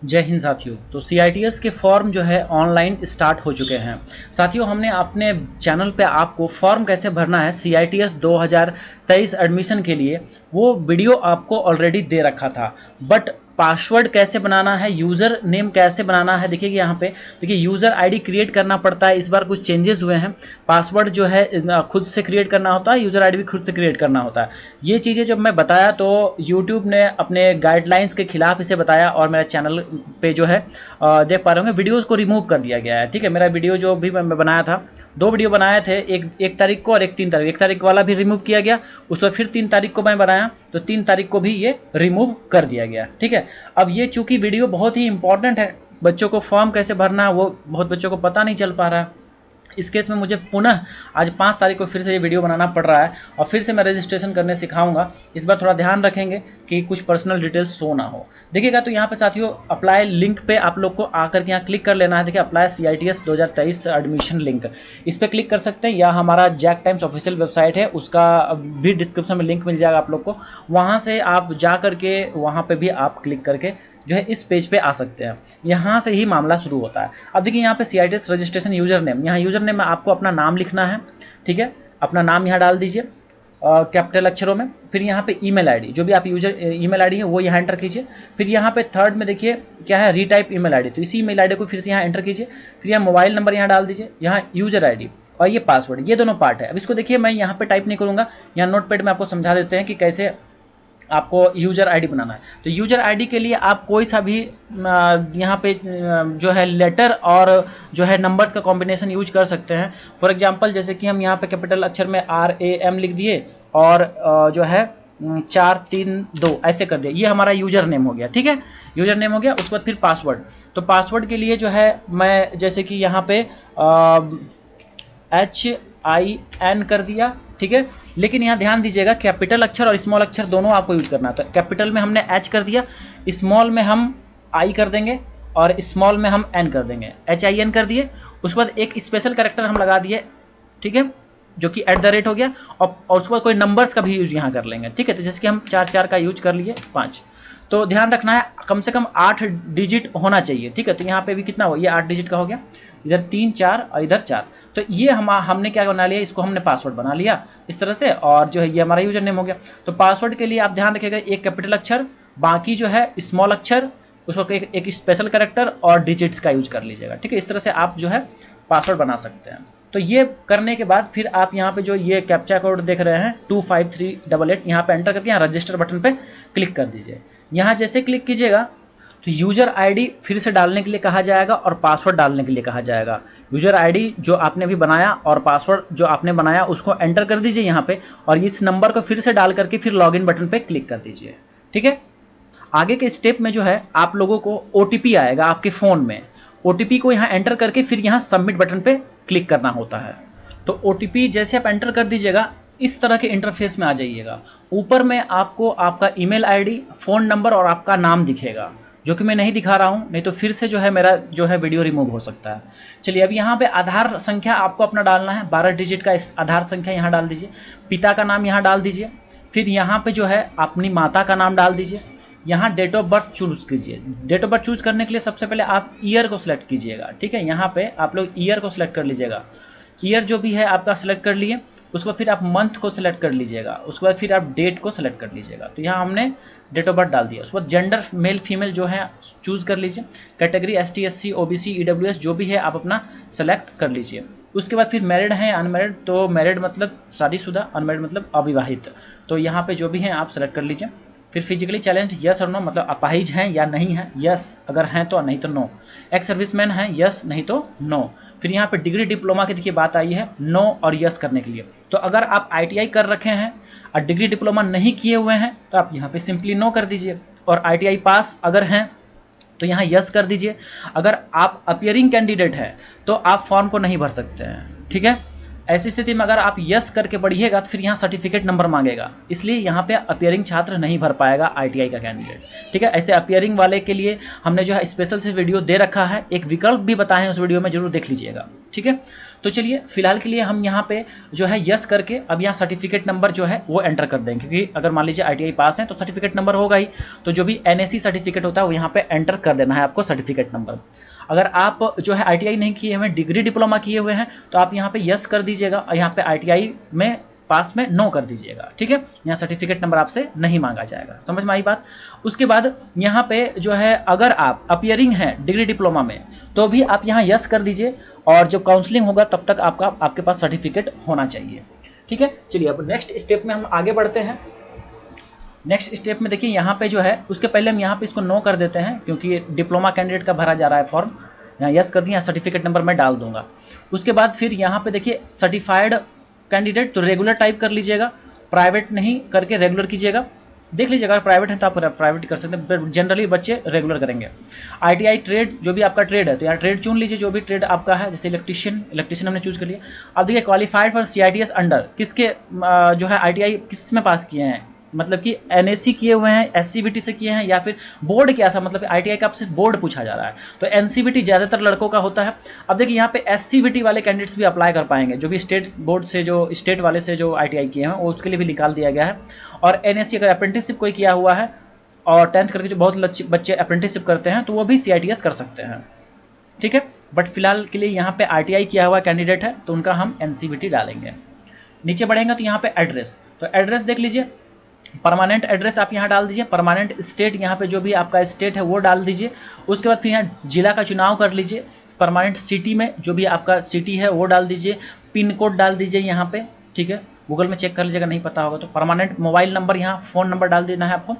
जय हिंद साथियों। तो CITS के फॉर्म जो है ऑनलाइन स्टार्ट हो चुके हैं। साथियों, हमने अपने चैनल पे आपको फॉर्म कैसे भरना है CITS 2023 एडमिशन के लिए वो वीडियो आपको ऑलरेडी दे रखा था। बट पासवर्ड कैसे बनाना है, यूज़र नेम कैसे बनाना है, देखिए यहाँ पे देखिए यूज़र आईडी क्रिएट करना पड़ता है। इस बार कुछ चेंजेस हुए हैं। पासवर्ड जो है खुद से क्रिएट करना होता है, यूज़र आईडी भी खुद से क्रिएट करना होता है। ये चीज़ें जब मैं बताया तो यूट्यूब ने अपने गाइडलाइंस के खिलाफ इसे बताया और मेरा चैनल पे जो है देख पा रहे होंगे वीडियोस को रिमूव कर दिया गया है। ठीक है, मेरा वीडियो जो भी मैं बनाया था, 2 वीडियो बनाए थे, एक तारीख को और एक 3 तारीख। 1 तारीख वाला भी रिमूव किया गया, उस पर फिर 3 तारीख को मैं बनाया तो 3 तारीख को भी ये रिमूव कर दिया गया। ठीक है, अब ये चूंकि वीडियो बहुत ही इंपॉर्टेंट है, बच्चों को फॉर्म कैसे भरना है वो बहुत बच्चों को पता नहीं चल पा रहा है। इस केस में मुझे पुनः आज 5 तारीख को फिर से ये वीडियो बनाना पड़ रहा है और फिर से मैं रजिस्ट्रेशन करने सिखाऊंगा। इस बार थोड़ा ध्यान रखेंगे कि कुछ पर्सनल डिटेल्स शो ना हो। देखिएगा तो यहाँ पे साथियों अप्लाई लिंक पे आप लोग को आकर के यहाँ क्लिक कर लेना है। देखिए अप्लाई CITS 2023 एडमिशन लिंक, इस पर क्लिक कर सकते हैं या हमारा जैक टाइम्स ऑफिशियल वेबसाइट है उसका भी डिस्क्रिप्शन में लिंक मिल जाएगा आप लोग को। वहाँ से आप जा करके वहाँ पर भी आप क्लिक करके जो है इस पेज पे आ सकते हैं। यहाँ से ही मामला शुरू होता है। अब देखिए यहाँ पे CITS रजिस्ट्रेशन यूजर नेम, यहाँ यूजर नेम में आपको अपना नाम लिखना है। ठीक है, अपना नाम यहाँ डाल दीजिए कैपिटल अक्षरों में। फिर यहाँ पे ईमेल आईडी, जो भी आप यूजर ईमेल आईडी है वो यहाँ एंटर कीजिए। फिर यहाँ पे थर्ड में देखिए क्या है, रीटाइप ईमेल आईडी, तो इसी ईमेल आईडी को फिर से यहाँ एंटर कीजिए। फिर यहाँ मोबाइल नंबर यहाँ डाल दीजिए, यहाँ यूजर आईडी और ये पासवर्ड, ये दोनों पार्ट है। अब इसको देखिए मैं यहाँ पे टाइप नहीं करूँगा, यहाँ नोटपैड में आपको समझा देते हैं कि कैसे आपको यूजर आईडी बनाना है। तो यूजर आईडी के लिए आप कोई सा भी यहाँ पे जो है लेटर और जो है नंबर्स का कॉम्बिनेशन यूज कर सकते हैं। फॉर एग्जांपल जैसे कि हम यहाँ पे कैपिटल अक्षर में RAM लिख दिए और जो है 432 ऐसे कर दिया, ये हमारा यूजर नेम हो गया। ठीक है, यूजर नेम हो गया। उसके बाद फिर पासवर्ड, तो पासवर्ड के लिए जो है मैं जैसे कि यहाँ पे HIN कर दिया। ठीक है, लेकिन यहाँ ध्यान दीजिएगा कैपिटल अक्षर और स्मॉल अक्षर दोनों आपको यूज करना है। तो कैपिटल में हमने H कर दिया, स्मॉल में हम I कर देंगे और स्मॉल में हम N कर देंगे, HIN कर दिए। उसके बाद एक स्पेशल कैरेक्टर हम लगा दिए, ठीक है, जो कि @ हो गया। और उसके बाद कोई नंबर्स का भी यूज यहाँ कर लेंगे। ठीक है, तो जैसे कि हम 4 का यूज कर लिए 5, तो ध्यान रखना है कम से कम 8 डिजिट होना चाहिए। ठीक है, तो यहाँ पे भी कितना हो, ये 8 डिजिट का हो गया, इधर 3 4 और इधर 4। तो ये हमने क्या बना लिया, इसको हमने पासवर्ड बना लिया इस तरह से, और जो है ये हमारा यूजर नेम हो गया। तो पासवर्ड के लिए आप ध्यान रखिएगा, एक कैपिटल अक्षर, बाकी जो है स्मॉल अक्षर, उसको एक स्पेशल कैरेक्टर और डिजिट्स का यूज कर लीजिएगा। ठीक है, इस तरह से आप जो है पासवर्ड बना सकते हैं। तो ये करने के बाद फिर आप यहाँ पे जो ये कैप्चा कोड देख रहे हैं 25388, यहाँ पे एंटर करके यहाँ रजिस्टर बटन पे क्लिक कर दीजिए। यहाँ जैसे क्लिक कीजिएगा तो यूजर आईडी फिर से डालने के लिए कहा जाएगा और पासवर्ड डालने के लिए कहा जाएगा। यूजर आईडी जो आपने अभी बनाया और पासवर्ड जो आपने बनाया उसको एंटर कर दीजिए यहाँ पे, और इस नंबर को फिर से डाल करके फिर लॉगिन बटन पे क्लिक कर दीजिए। ठीक है, आगे के स्टेप में जो है आप लोगों को OTP आएगा आपके फ़ोन में। OTP को यहाँ एंटर करके फिर यहाँ सबमिट बटन पे क्लिक करना होता है। तो OTP जैसे आप एंटर कर दीजिएगा इस तरह के इंटरफेस में आ जाइएगा। ऊपर में आपको आपका ईमेल आईडी, फ़ोन नंबर और आपका नाम दिखेगा, जो कि मैं नहीं दिखा रहा हूं, नहीं तो फिर से जो है मेरा जो है वीडियो रिमूव हो सकता है। चलिए, अब यहाँ पे आधार संख्या आपको अपना डालना है, 12 डिजिट का आधार संख्या यहाँ डाल दीजिए। पिता का नाम यहाँ डाल दीजिए। फिर यहाँ पे जो है अपनी माता का नाम डाल दीजिए। यहाँ डेट ऑफ बर्थ चूज कीजिए। डेट ऑफ बर्थ चूज करने के लिए सबसे पहले आप ईयर को सिलेक्ट कीजिएगा। ठीक है, यहाँ पे आप लोग ईयर को सिलेक्ट कर लीजिएगा। ईयर जो भी है आपका सिलेक्ट कर लिए। उसके बाद फिर आप मंथ को सिलेक्ट कर लीजिएगा। उसके बाद फिर आप डेट को सिलेक्ट कर लीजिएगा। तो यहाँ हमने डेट ऑफ बर्थ डाल दिया। उसके बाद जेंडर मेल फीमेल जो है चूज कर लीजिए। Category ST SC OBC EWS जो भी है आप अपना सेलेक्ट कर लीजिए। उसके बाद फिर मैरिड हैं अनमैरिड, तो मैरिड मतलब शादीशुदा, अनमैरिड मतलब अविवाहित, तो यहाँ पे जो भी हैं आप सेलेक्ट कर लीजिए। फिर फिजिकली चैलेंज यस और नो, मतलब अपाहिज हैं या नहीं हैं, यस अगर हैं तो, नहीं तो नो। एक्स सर्विसमैन हैं, यस नहीं तो नो। फिर यहाँ पे डिग्री डिप्लोमा की देखिए बात आई है, नो और यस करने के लिए। तो अगर आप ITI कर रखे हैं और डिग्री डिप्लोमा नहीं किए हुए हैं तो आप यहाँ पे सिंपली नो कर दीजिए, और ITI पास अगर हैं तो यहाँ यस कर दीजिए। अगर आप अपियरिंग कैंडिडेट हैं तो आप फॉर्म को नहीं भर सकते हैं। ठीक है, ऐसी स्थिति में अगर आप यस करके पढ़िएगा तो फिर यहाँ सर्टिफिकेट नंबर मांगेगा, इसलिए यहाँ पे अपीयरिंग छात्र नहीं भर पाएगा ITI का कैंडिडेट। ठीक है, ऐसे अपीयरिंग वाले के लिए हमने जो है स्पेशल से वीडियो दे रखा है, एक विकल्प भी बताए हैं उस वीडियो में, जरूर देख लीजिएगा। ठीक है, तो चलिए फिलहाल के लिए हम यहाँ पे जो है यस करके अब यहाँ सर्टिफिकेट नंबर जो है वो एंटर कर देंगे, क्योंकि अगर मान लीजिए ITI पास है तो सर्टिफिकेट नंबर होगा ही, तो जो भी NAC सर्टिफिकेट होता है वो यहाँ पे एंटर कर देना है आपको सर्टिफिकेट नंबर। अगर आप जो है ITI नहीं किए हुए, डिग्री डिप्लोमा किए हुए हैं, तो आप यहाँ पे यस कर दीजिएगा और यहाँ पे ITI में पास में नो कर दीजिएगा। ठीक है, यहाँ सर्टिफिकेट नंबर आपसे नहीं मांगा जाएगा। समझ में आई बात। उसके बाद यहाँ पे जो है अगर आप अपीयरिंग हैं डिग्री डिप्लोमा में तो भी आप यहाँ यस कर दीजिए, और जब काउंसलिंग होगा तब तक आपके पास सर्टिफिकेट होना चाहिए। ठीक है, चलिए अब नेक्स्ट स्टेप में हम आगे बढ़ते हैं। नेक्स्ट स्टेप में देखिए यहाँ पे जो है, उसके पहले हम यहाँ पे इसको नो कर देते हैं, क्योंकि डिप्लोमा कैंडिडेट का भरा जा रहा है फॉर्म। यहाँ यस कर दिया, सर्टिफिकेट नंबर मैं डाल दूंगा। उसके बाद फिर यहाँ पे देखिए सर्टिफाइड कैंडिडेट, तो रेगुलर टाइप कर लीजिएगा, प्राइवेट नहीं करके रेगुलर कीजिएगा। देख लीजिएगा अगर प्राइवेट है तो आप प्राइवेट कर सकते हैं, जनरली बच्चे रेगुलर करेंगे। ITI ट्रेड, जो भी आपका ट्रेड है तो यहाँ ट्रेड चुन लीजिए, जो भी ट्रेड आपका है, जैसे इलेक्ट्रिशियन हमने चूज कर लिया। अब देखिए क्वालिफाइड फॉर CITS अंडर, किसके जो है ITI किस में पास किए हैं, मतलब कि NAC किए हुए हैं, SCVT से किए हैं, या फिर बोर्ड के ऐसा, मतलब ITI का आपसे बोर्ड पूछा जा रहा है तो NCVT ज़्यादातर लड़कों का होता है। अब देखिए यहाँ पे SCVT वाले कैंडिडेट्स भी अप्लाई कर पाएंगे, जो भी स्टेट बोर्ड से, जो स्टेट वाले से जो ITI किए हैं वो उसके लिए भी निकाल दिया गया है। और NAC अगर अप्रेंटिसशिप कोई किया हुआ है और 10th करके जो बहुत बच्चे अप्रेंटिसशिप करते हैं तो वो भी CITS कर सकते हैं। ठीक है, बट फिलहाल के लिए यहाँ पे ITI किया हुआ कैंडिडेट है तो उनका हम NCVT डालेंगे। नीचे बढ़ेंगे तो यहाँ पे एड्रेस, तो एड्रेस देख लीजिए, परमानेंट एड्रेस आप यहाँ डाल दीजिए, परमानेंट स्टेट यहाँ पे जो भी आपका स्टेट है वो डाल दीजिए। उसके बाद फिर यहाँ जिला का चुनाव कर लीजिए, परमानेंट सिटी में जो भी आपका सिटी है वो डाल दीजिए, पिन कोड डाल दीजिए यहाँ पे। ठीक है, गूगल में चेक कर लीजिएगा, नहीं पता होगा तो। परमानेंट मोबाइल नंबर, यहाँ फ़ोन नंबर डाल देना है आपको।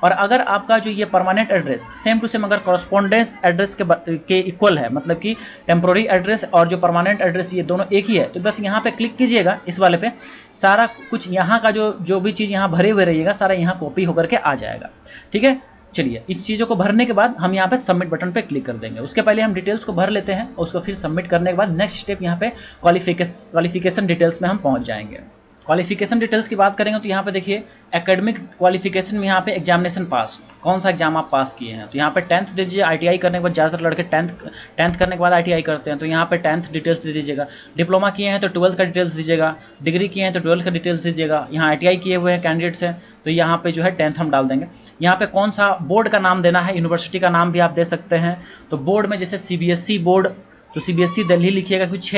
और अगर आपका जो ये permanent address same to same अगर कॉरस्पॉन्डेंस एड्रेस के इक्वल है, मतलब कि टेम्पोररी एड्रेस और जो परमानेंट एड्रेस ये दोनों एक ही है, तो बस यहाँ पे क्लिक कीजिएगा इस वाले पे, सारा कुछ यहाँ का जो भी चीज़ यहाँ भरे हुए रहिएगा सारा यहाँ कॉपी होकर के आ जाएगा। ठीक है, चलिए इस चीज़ों को भरने के बाद हम यहाँ पे सबमिट बटन पे क्लिक कर देंगे। उसके पहले हम डिटेल्स को भर लेते हैं, उसको फिर सबमिट करने के बाद नेक्स्ट स्टेप यहाँ पे क्वालिफिकेशन डिटेल्स में हम पहुँच जाएंगे। क्वालिफिकेशन डिटेल्स की बात करेंगे तो यहाँ पे देखिए एकेडमिक क्वालिफिकेशन में यहाँ पे एग्जामिनेशन पास, कौन सा एग्जाम आप पास किए हैं, तो यहाँ पे 10th दे दीजिए। ITI करने के बाद ज़्यादातर लड़के 10th करने के बाद ITI करते हैं, तो यहाँ पे 10th डिटेल्स दे दीजिएगा। डिप्लोमा किए हैं तो 12th का डिटेल्स दीजिएगा, डिग्री किए हैं तो 12th का डिटेल्स दीजिएगा। यहाँ ITI किए हुए हैं कैंडिडेट्स हैं तो यहाँ पे जो है 10th हम डाल देंगे। यहाँ पे कौन सा बोर्ड का नाम देना है, यूनिवर्सिटी का नाम भी आप दे सकते हैं। तो बोर्ड में जैसे CBSE बोर्ड, तो CBSE दिल्ली लिखिएगा, क्योंकि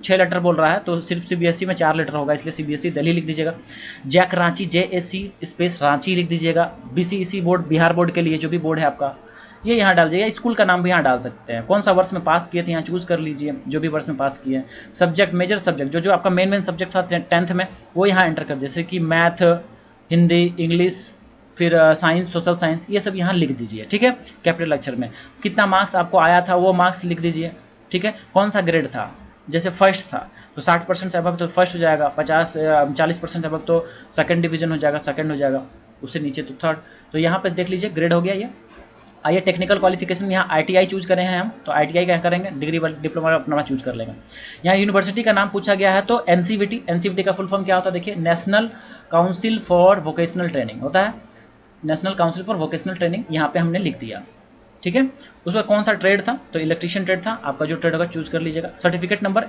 6 लेटर बोल रहा है तो सिर्फ CBSE में 4 लेटर होगा, इसलिए CBSE दिल्ली लिख दीजिएगा। जैक रांची, JAC स्पेस रांची लिख दीजिएगा। BCEC बोर्ड, बिहार बोर्ड के लिए जो भी बोर्ड है आपका, ये यहाँ डाल दीजिएगा। स्कूल का नाम भी यहाँ डाल सकते हैं, कौन सा वर्ष में पास किए थे यहाँ चूज़ कर लीजिए, जो भी वर्ष में पास किए। सब्जेक्ट, मेजर सब्जेक्ट, जो आपका मेन सब्जेक्ट था 10th में वो यहाँ एंटर कर, जैसे कि मैथ, हिंदी, इंग्लिश, फिर साइंस, सोशल साइंस, ये सब यहाँ लिख दीजिए। ठीक है, कैपिटल अक्षर में। कितना मार्क्स आपको आया था वो मार्क्स लिख दीजिए। ठीक है, कौन सा ग्रेड था, जैसे फर्स्ट था तो 60% से अबव तो फर्स्ट हो जाएगा, 40% अबव तो सेकंड डिवीजन हो जाएगा, सेकंड हो जाएगा, उससे नीचे तो थर्ड। तो यहाँ पे देख लीजिए ग्रेड हो गया ये। आइए टेक्निकल क्वालिफिकेशन में यहाँ ITI चूज करें हैं हम, तो ITI क्या करेंगे, डिग्री डिप्लोमा अपना चूज कर लेंगे। यहाँ यूनिवर्सिटी का नाम पूछा गया है तो NCVT का फुल फॉर्म क्या होता है, देखिए national council for vocational training होता है, national council for vocational training, यहाँ पे हमने लिख दिया। ठीक है, उसमें कौन सा ट्रेड था, तो इलेक्ट्रिशियन ट्रेड था, आपका जो ट्रेड होगा चूज कर लीजिएगा। सर्टिफिकेट नंबर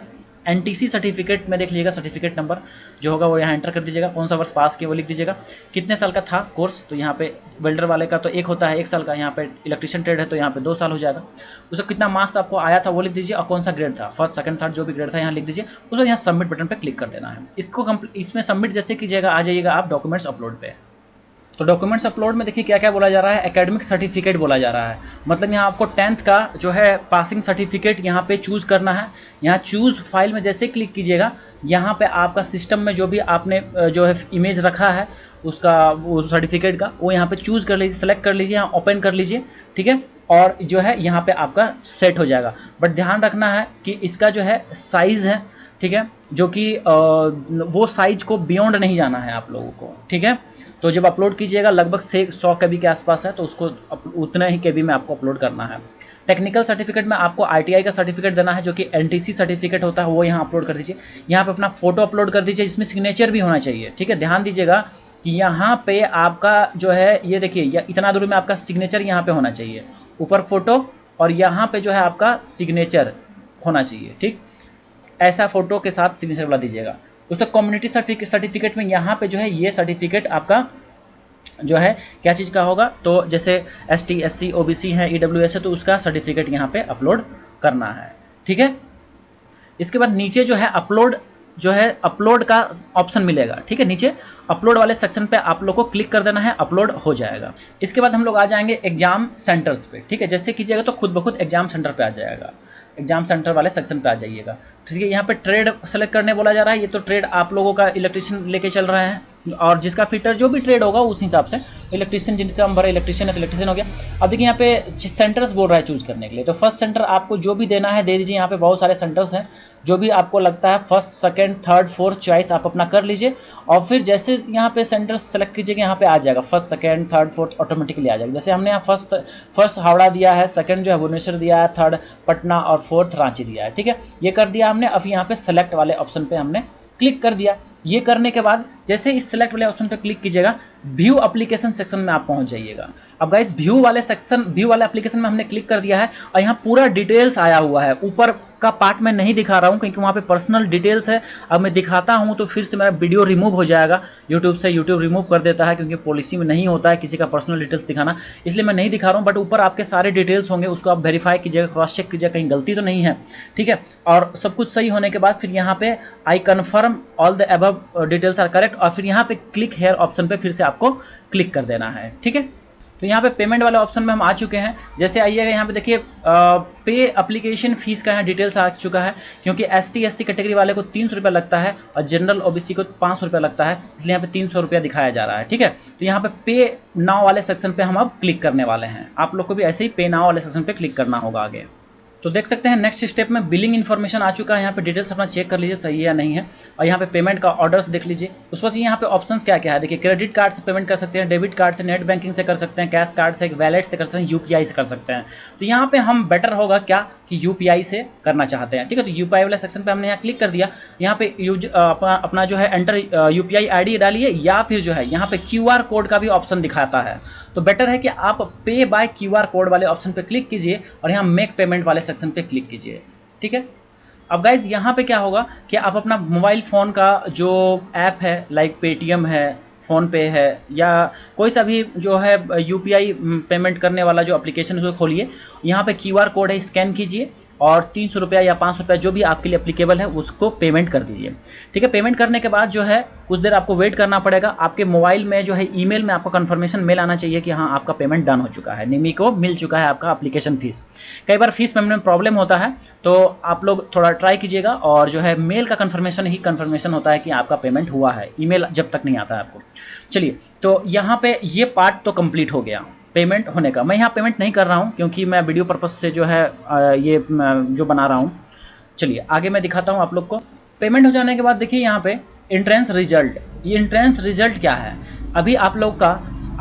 NTC सर्टिफिकेट में देख लीजिएगा, सर्टिफिकेट नंबर जो होगा वो यहाँ एंटर कर दीजिएगा। कौन सा वर्ष पास किया वो लिख दीजिएगा। कितने साल का था कोर्स, तो यहाँ पे वेल्डर वाले का तो 1 होता है 1 साल का, यहाँ पे इलेक्ट्रिशियन ट्रेड है तो यहाँ पे 2 साल हो जाएगा। उसका कितना मार्क्स आपको आया था वो लिख दीजिए, और कौन सा ग्रेड था, फर्स्ट सेकंड थर्ड जो भी ग्रेड था यहाँ लिख दीजिए। उसको यहाँ सबमिट बटन पर क्लिक कर देना है। इसको इसमें सबमिट जैसे कीजिएगा, आ जाइएगा आप डॉक्यूमेंट्स अपलोड पे। तो डॉक्यूमेंट्स अपलोड में देखिए क्या क्या बोला जा रहा है, एकेडमिक सर्टिफिकेट बोला जा रहा है, मतलब यहाँ आपको 10th का जो है पासिंग सर्टिफिकेट यहाँ पे चूज़ करना है। यहाँ चूज़ फाइल में जैसे क्लिक कीजिएगा, यहाँ पे आपका सिस्टम में जो भी आपने जो है इमेज रखा है उसका, वो सर्टिफिकेट का, वो यहाँ पे चूज़ कर लीजिए, सेलेक्ट कर लीजिए, यहाँ ओपन कर लीजिए। ठीक है, और जो है यहाँ पे आपका सेट हो जाएगा। बट ध्यान रखना है कि इसका जो है साइज़ है, ठीक है, जो कि वो साइज को बियॉन्ड नहीं जाना है आप लोगों को। ठीक है, तो जब अपलोड कीजिएगा लगभग 100 KB के आसपास है, तो उसको उतना ही KB में आपको अपलोड करना है। टेक्निकल सर्टिफिकेट में आपको ITI का सर्टिफिकेट देना है जो कि NTC सर्टिफिकेट होता है, वो यहाँ अपलोड कर दीजिए। यहाँ पे अपना फोटो अपलोड कर दीजिए, इसमें सिग्नेचर भी होना चाहिए, ठीक है। ध्यान दीजिएगा कि यहाँ पे आपका जो है ये देखिए इतना दूरी में आपका सिग्नेचर यहाँ पे होना चाहिए, ऊपर फोटो और यहाँ पे जो है आपका सिग्नेचर होना चाहिए, ठीक। ऐसा फोटो के साथ सिग्नेचर वाला दीजिएगा। उसका कम्युनिटी सर्टिफिकेट में यहाँ पे जो है ये सर्टिफिकेट आपका जो है क्या चीज़ का होगा, तो जैसे ST SC OBC है, EWS है, तो उसका सर्टिफिकेट यहाँ पे अपलोड करना है, ठीक है। इसके बाद नीचे जो है अपलोड का ऑप्शन मिलेगा, ठीक है। नीचे अपलोड वाले सेक्शन पे आप लोग को क्लिक कर देना है, अपलोड हो जाएगा। इसके बाद हम लोग आ जाएंगे एग्जाम सेंटर्स पे, ठीक है। जैसे कीजिएगा तो खुद ब खुद एग्जाम सेंटर पे आ जाएगा, एग्जाम सेंटर वाले सेक्शन पे आ जाइएगा, ठीक है। यहाँ पे ट्रेड सेलेक्ट करने बोला जा रहा है, ये तो ट्रेड आप लोगों का इलेक्ट्रिशियन लेके चल रहे हैं, और जिसका फिटर जो भी ट्रेड होगा उस हिसाब से, इलेक्ट्रिशियन जिनका नंबर है इलेक्ट्रिशियन है तो इलेक्ट्रिशियन हो गया। अब देखिए यहाँ पे सेंटर्स बोल रहा है चूज करने के लिए, तो फर्स्ट सेंटर आपको जो भी देना है दे दीजिए। यहाँ पे बहुत सारे सेंटर्स हैं, जो भी आपको लगता है first second third fourth choice आप अपना कर लीजिए, और फिर जैसे यहाँ पे सेंटर्स सेलेक्ट कीजिएगा यहाँ पे आ जाएगा first second third fourth automatically आ जाएगा। जैसे हमने यहाँ फर्स्ट हावड़ा दिया है, सेकंड जो है भुवनेश्वर दिया है, थर्ड पटना और फोर्थ रांची दिया है, ठीक है। ये कर दिया हमने। अब यहाँ पे सेलेक्ट वाले ऑप्शन पे हमने क्लिक कर दिया। ये करने के बाद जैसे इस सेलेक्ट वाले ऑप्शन पे क्लिक कीजिएगा, व्यू एप्लीकेशन सेक्शन में आप पहुंच जाइएगा। अब गाइस व्यू वाले एप्लीकेशन में हमने क्लिक कर दिया है और यहाँ पूरा डिटेल्स आया हुआ है। ऊपर का पार्ट में नहीं दिखा रहा हूँ क्योंकि वहाँ पे पर्सनल डिटेल्स है। अब मैं दिखाता हूँ तो फिर से मेरा वीडियो रिमूव हो जाएगा यूट्यूब से, यूट्यूब रिमूव कर देता है क्योंकि पॉलिसी में नहीं होता है किसी का पर्सनल डिटेल्स दिखाना, इसलिए मैं नहीं दिखा रहा हूँ। बट ऊपर आपके सारे डिटेल्स होंगे, उसको आप वेरीफाई कीजिएगा, क्रॉस चेक कीजिएगा कहीं गलती तो नहीं है, ठीक है। और सब कुछ सही होने के बाद फिर यहाँ पे I confirm all the above details are correct, और फिर यहाँ पे क्लिक हेयर ऑप्शन पे फिर से आपको क्लिक कर देना है, ठीक है। तो यहाँ पे पेमेंट वाले ऑप्शन में हम आ चुके हैं। जैसे आइएगा यहाँ पे देखिए पे एप्लीकेशन फीस का यहाँ डिटेल्स आ चुका है, क्योंकि ST SC कैटेगरी वाले को 300 रुपये लगता है और जनरल OBC को 500 रुपये लगता है, इसलिए यहाँ पे 300 रुपया दिखाया जा रहा है, ठीक है। तो यहाँ पे नाउ वाले सेक्शन पे हम अब क्लिक करने वाले हैं। आप लोग को भी ऐसे ही पे नाउ वाले सेक्शन पे क्लिक करना होगा आगे। तो देख सकते हैं नेक्स्ट स्टेप में बिलिंग इन्फॉर्मेशन आ चुका है। यहाँ पे डिटेल्स अपना चेक कर लीजिए सही है या नहीं है, और यहाँ पे पेमेंट का ऑर्डर्स देख लीजिए। उस वक्त यहाँ पे ऑप्शंस क्या क्या है देखिए, क्रेडिट कार्ड से पेमेंट कर सकते हैं, डेबिट कार्ड से, नेट बैंकिंग से कर सकते हैं, कैश कार्ड से, वैलेट से कर सकते हैं, UPI से कर सकते हैं। तो यहाँ पे हम बेटर होगा क्या कि UPI से करना चाहते हैं, ठीक है। तो UPI वाले सेक्शन पे हमने यहाँ क्लिक कर दिया। यहाँ पे अपना जो है एंटर UPI ID डालिए, या फिर जो है यहाँ पे QR कोड का भी ऑप्शन दिखाता है, तो बेटर है कि आप पे बाय QR कोड वाले ऑप्शन पे क्लिक कीजिए और यहाँ मेक पेमेंट वाले सेक्शन पे क्लिक कीजिए, ठीक है। अब गाइज यहाँ पे क्या होगा कि आप अपना मोबाइल फ़ोन का जो ऐप है, लाइक पेटीएम है, फ़ोनपे है, या कोई सा भी जो है UPI पेमेंट करने वाला जो एप्लीकेशन है उसको खोलिए। यहाँ पे QR कोड है, स्कैन कीजिए और 300 रुपया या 500 रुपया जो भी आपके लिए एप्लीकेबल है उसको पेमेंट कर दीजिए, ठीक है। पेमेंट करने के बाद जो है कुछ देर आपको वेट करना पड़ेगा। आपके मोबाइल में जो है ईमेल में आपको कन्फर्मेशन मेल आना चाहिए कि हाँ आपका पेमेंट डन हो चुका है, निमी को मिल चुका है आपका एप्लीकेशन फीस। कई बार फीस पेमेंट में प्रॉब्लम होता है, तो आप लोग थोड़ा ट्राई कीजिएगा, और जो है मेल का कन्फर्मेशन ही कन्फर्मेशन होता है कि आपका पेमेंट हुआ है, ईमेल जब तक नहीं आता है आपको। चलिए, तो यहाँ पे ये पार्ट तो कंप्लीट हो गया पेमेंट होने का। मैं यहाँ पेमेंट नहीं कर रहा हूँ क्योंकि मैं वीडियो पर्पस से जो है ये जो बना रहा हूँ। चलिए आगे मैं दिखाता हूँ आप लोग को। पेमेंट हो जाने के बाद देखिए यहाँ पे एंट्रेंस रिजल्ट। ये एंट्रेंस रिजल्ट क्या है, अभी आप लोग का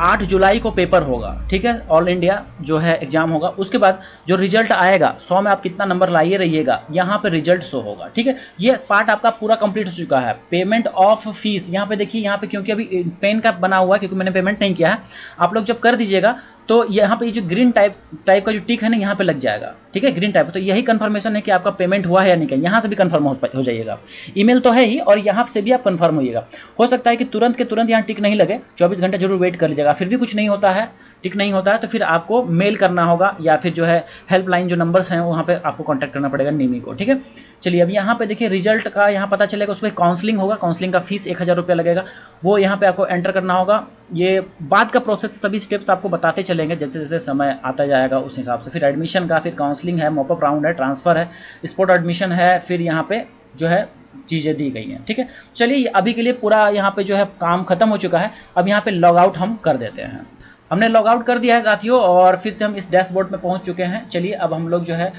8 जुलाई को पेपर होगा, ठीक है, ऑल इंडिया जो है एग्जाम होगा। उसके बाद जो रिजल्ट आएगा 100 में आप कितना नंबर लाइए रहिएगा, यहाँ पे रिजल्ट शो होगा, ठीक है। ये पार्ट आपका पूरा कंप्लीट हो चुका है। पेमेंट ऑफ फीस यहाँ पे देखिए, यहाँ पे क्योंकि अभी पेन का बना हुआ है क्योंकि मैंने पेमेंट नहीं किया है, आप लोग जब कर दीजिएगा तो यहाँ पे जो ग्रीन टाइप का जो टिक है ना यहाँ पे लग जाएगा, ठीक है, ग्रीन टाइप। तो यही कंफर्मेशन है कि आपका पेमेंट हुआ है या नहीं। यहाँ से भी कंफर्म हो जाइएगा, ईमेल तो है ही और यहाँ से भी आप कंफर्म होइएगा। हो सकता है कि तुरंत के तुरंत यहाँ टिक नहीं लगे, 24 घंटे जरूर वेट कर लीजिएगा। फिर भी कुछ नहीं होता है, टिक नहीं होता है, तो फिर आपको मेल करना होगा या फिर जो है हेल्पलाइन जो नंबर्स हैं वहाँ पे आपको कांटेक्ट करना पड़ेगा निमी को, ठीक है। चलिए अब यहाँ पे देखिए रिजल्ट का यहाँ पता चलेगा, उस पर काउंसलिंग होगा, काउंसलिंग का फीस 1000 रुपया लगेगा, वो यहाँ पे आपको एंटर करना होगा। ये बाद का प्रोसेस, सभी स्टेप्स आपको बताते चलेंगे जैसे जैसे समय आता जाएगा उस हिसाब से। फिर एडमिशन का, फिर काउंसलिंग है, मॉपअप राउंड है, ट्रांसफ़र है, स्पॉट एडमिशन है, फिर यहाँ पे जो है चीज़ें दी गई हैं, ठीक है। चलिए अभी के लिए पूरा यहाँ पे जो है काम खत्म हो चुका है। अब यहाँ पे लॉग आउट हम कर देते हैं। हमने लॉग आउट कर दिया है साथियों, और फिर से हम इस डैशबोर्ड में पहुंच चुके हैं। चलिए अब हम लोग जो है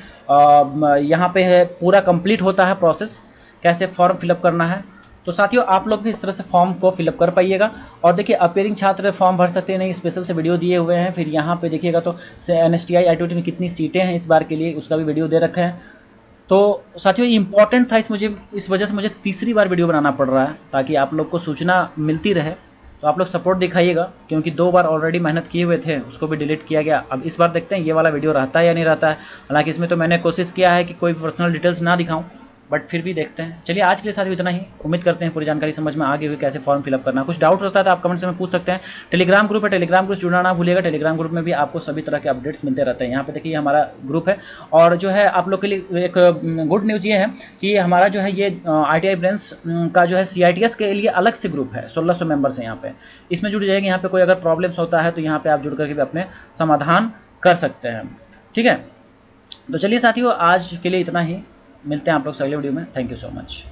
यहाँ पे है पूरा कंप्लीट होता है प्रोसेस, कैसे फॉर्म फिलअप करना है तो साथियों आप लोग भी इस तरह से फॉर्म को फिलअप कर पाइएगा। और देखिए अपेयरिंग छात्र फॉर्म भर सकते हैं, नहीं स्पेशल से वीडियो दिए हुए हैं। फिर यहाँ पे देखिएगा तो NSTI ITOT में कितनी सीटें हैं इस बार के लिए, उसका भी वीडियो दे रखा है। तो साथियों ये इंपॉर्टेंट था, इस वजह से मुझे तीसरी बार वीडियो बनाना पड़ रहा है, ताकि आप लोग को सूचना मिलती रहे। तो आप लोग सपोर्ट दिखाइएगा, क्योंकि 2 बार ऑलरेडी मेहनत किए हुए थे, उसको भी डिलीट किया गया। अब इस बार देखते हैं ये वाला वीडियो रहता है या नहीं रहता है। हालांकि इसमें तो मैंने कोशिश किया है कि कोई पर्सनल डिटेल्स ना दिखाऊं, बट फिर भी देखते हैं। चलिए आज के लिए साथियों इतना ही। उम्मीद करते हैं पूरी जानकारी समझ में आ गई हुई कैसे फॉर्म फिलअप करना। कुछ डाउट रहता है तो आप कमेंट से में पूछ सकते हैं। टेलीग्राम ग्रुप है, टेलीग्राम ग्रुप जुड़ना ना भूलिएगा। टेलीग्राम ग्रुप में भी आपको सभी तरह के अपडेट्स मिलते रहते हैं। यहाँ पे देखिए हमारा ग्रुप है, और जो है आप लोग के लिए एक गुड न्यूज़ ये है कि हमारा जो है ये ITI ब्रेंच का जो है CITS के लिए अलग से ग्रुप है। 1600 मेंबर्स हैं यहाँ पे, इसमें जुड़ जाएंगे। यहाँ पे कोई अगर प्रॉब्लम्स होता है तो यहाँ पे आप जुड़ करके भी अपने समाधान कर सकते हैं। ठीक है, तो चलिए साथियों आज के लिए इतना ही। मिलते हैं आप लोग से अगले वीडियो में। Thank you so much.